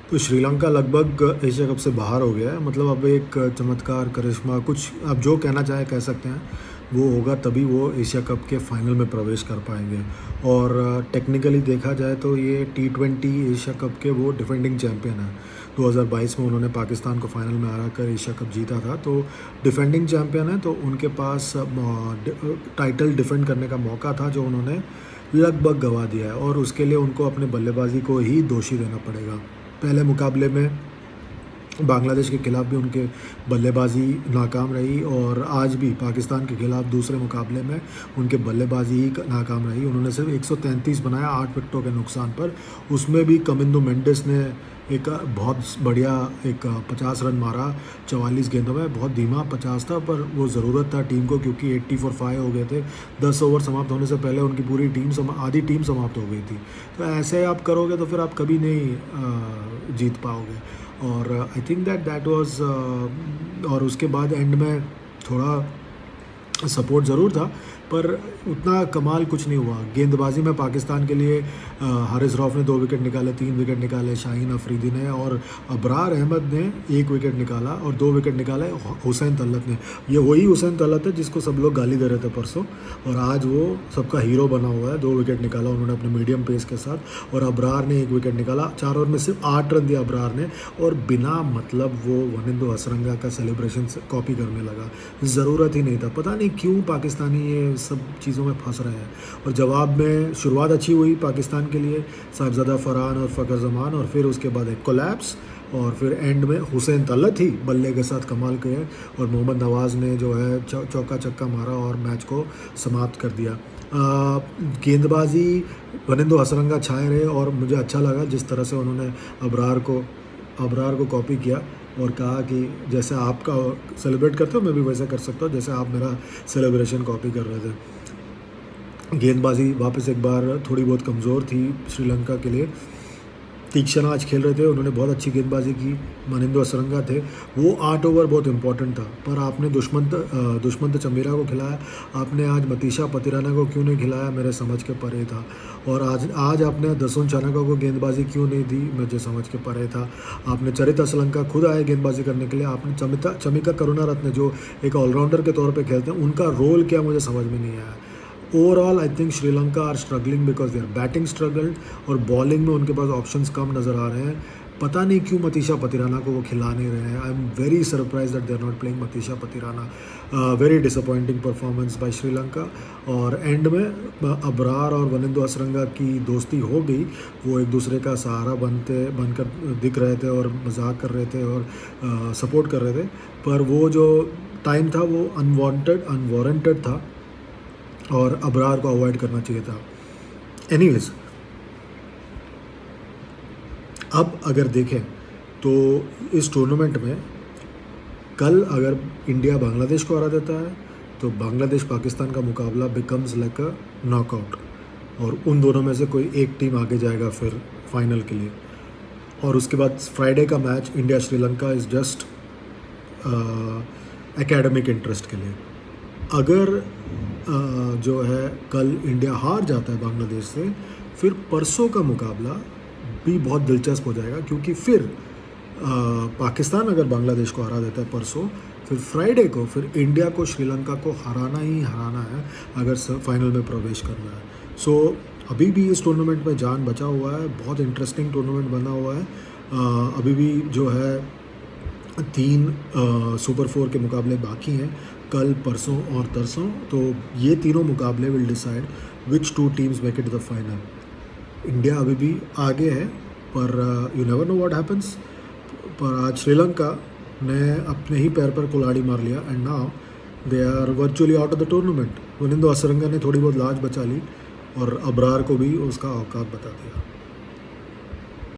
तो श्रीलंका लगभग Asia cup से बाहर हो गया है। मतलब अब एक चमत्कार, करिश्मा, कुछ आप जो कहना चाहें कह सकते हैं, वो होगा तभी वो एशिया कप के फाइनल में प्रवेश कर पाएंगे। और टेक्निकली देखा जाए तो ये T20 एशिया कप के वो डिफेंडिंग चैम्पियन हैं। 2022 में उन्होंने पाकिस्तान को फाइनल में हरा कर एशिया कप जीता था, तो डिफेंडिंग चैम्पियन है, तो उनके पास टाइटल डिफेंड करने का मौका था जो उन्होंने लगभग गंवा दिया है, और उसके लिए उनको अपने बल्लेबाजी को ही दोषी देना पड़ेगा। पहले मुकाबले में बांग्लादेश के खिलाफ भी उनके बल्लेबाजी नाकाम रही, और आज भी पाकिस्तान के खिलाफ दूसरे मुकाबले में उनके बल्लेबाजी ही नाकाम रही। उन्होंने सिर्फ 133 बनाया 8 विकेटों के नुकसान पर। उसमें भी कमिंदो मेंडिस ने एक बहुत बढ़िया 50 रन मारा 44 गेंदों में। बहुत धीमा 50 था, पर वो ज़रूरत था टीम को, क्योंकि 80 for 5 हो गए थे। 10 ओवर समाप्त होने से पहले उनकी पूरी आधी टीम समाप्त हो गई थी। तो ऐसे आप करोगे तो फिर आप कभी नहीं जीत पाओगे। और आई थिंक दैट वाज, और उसके बाद एंड में थोड़ा सपोर्ट ज़रूर था, पर उतना कमाल कुछ नहीं हुआ। गेंदबाजी में पाकिस्तान के लिए हारिस रऊफ ने 2 विकेट निकाले, 3 विकेट निकाले शाहीन अफरीदी ने, और अबरार अहमद ने 1 विकेट निकाला, और 2 विकेट निकाले हुसैन तलत ने। ये वही हुसैन तलत है जिसको सब लोग गाली दे रहे थे परसों, और आज वो सबका हीरो बना हुआ है। 2 विकेट निकाला उन्होंने अपने मीडियम पेस के साथ, और अबरार ने 1 विकेट निकाला। 4 ओवर में सिर्फ 8 रन दिया अबरार ने, और बिना मतलब वो वनिंदो हसरंगा का सेलिब्रेशन कॉपी करने लगा। ज़रूरत ही नहीं था। पता नहीं क्यों पाकिस्तानी ये सब चीज़ों में फंस रहे हैं। और जवाब में शुरुआत अच्छी हुई पाकिस्तान के लिए, साहिबजादा फरहान और फ़खर जमान, और फिर उसके बाद एक कोलैप्स, और फिर एंड में हुसैन तलत ही बल्ले के साथ कमाल किए, और मोहम्मद नवाज़ ने जो है चौका छक्का मारा और मैच को समाप्त कर दिया। गेंदबाजी वनिंदो हसरंगा छाए रहे, और मुझे अच्छा लगा जिस तरह से उन्होंने अबरार को कॉपी किया और कहा कि जैसे आपका सेलिब्रेट करते हो मैं भी वैसे कर सकता हूँ, जैसे आप मेरा सेलिब्रेशन कॉपी कर रहे थे। गेंदबाजी वापस एक बार थोड़ी बहुत कमज़ोर थी श्रीलंका के लिए। तीक्ष्ण आज खेल रहे थे, उन्होंने बहुत अच्छी गेंदबाजी की। वनिंदो हसरंगा थे, वो 8 ओवर बहुत इंपॉर्टेंट था, पर आपने दुष्मंत चमीरा को खिलाया, आपने आज मतीशा पतिराना को क्यों नहीं खिलाया, मेरे समझ के परे था। और आज आपने दसुन चानका को गेंदबाजी क्यों नहीं दी, मुझे समझ के परे था। आपने चरित असलंका खुद आए गेंदबाजी करने के लिए, आपने चमिका करुणारत्ने जो एक ऑलराउंडर के तौर पर खेलते हैं, उनका रोल क्या मुझे समझ में नहीं आया। Overall I think Sri Lanka are struggling because there batting struggled, और बॉलिंग में उनके पास ऑप्शंस कम नज़र आ रहे हैं। पता नहीं क्यों मतीशा पतिराना को वो खिला नहीं रहे हैं। I am very surprise that they are not playing Matheesha Pathirana. Very disappointing performance by Sri Lanka. और एंड में अबरार और वनिंदो हसरंगा की दोस्ती हो गई, वो एक दूसरे का सहारा बनकर दिख रहे थे, और मजाक कर रहे थे, और सपोर्ट कर रहे थे, पर वो जो टाइम था वो अनवारंटेड था, और अबरार को अवॉइड करना चाहिए था। एनीवेज, अब अगर देखें तो इस टूर्नामेंट में कल अगर इंडिया बांग्लादेश को हरा देता है तो बांग्लादेश पाकिस्तान का मुकाबला बिकम्स लाइक अ नॉकआउट, और उन दोनों में से कोई एक टीम आगे जाएगा फिर फाइनल के लिए। और उसके बाद फ्राइडे का match India Sri Lanka is just academic interest के लिए। अगर जो है कल इंडिया हार जाता है बांग्लादेश से, फिर परसों का मुकाबला भी बहुत दिलचस्प हो जाएगा, क्योंकि फिर पाकिस्तान अगर बांग्लादेश को हरा देता है परसों, फिर फ्राइडे को फिर इंडिया को श्रीलंका को हराना ही हराना है अगर फाइनल में प्रवेश करना है। सो अभी भी इस टूर्नामेंट में जान बचा हुआ है, बहुत इंटरेस्टिंग टूर्नामेंट बना हुआ है। अभी भी जो है 3 सुपर 4 के मुकाबले बाकी हैं, कल, परसों और तरसों। तो ये तीनों मुकाबले will decide which 2 teams make it the final. India अभी भी आगे है, पर you never know what happens. पर आज श्रीलंका ने अपने ही पैर पर कुल्हाड़ी मार लिया, and now they are virtually out of the tournament. Wanindu Hasaranga ने थोड़ी बहुत लाज बचा ली, और अबरार को भी उसका औकात बता दिया।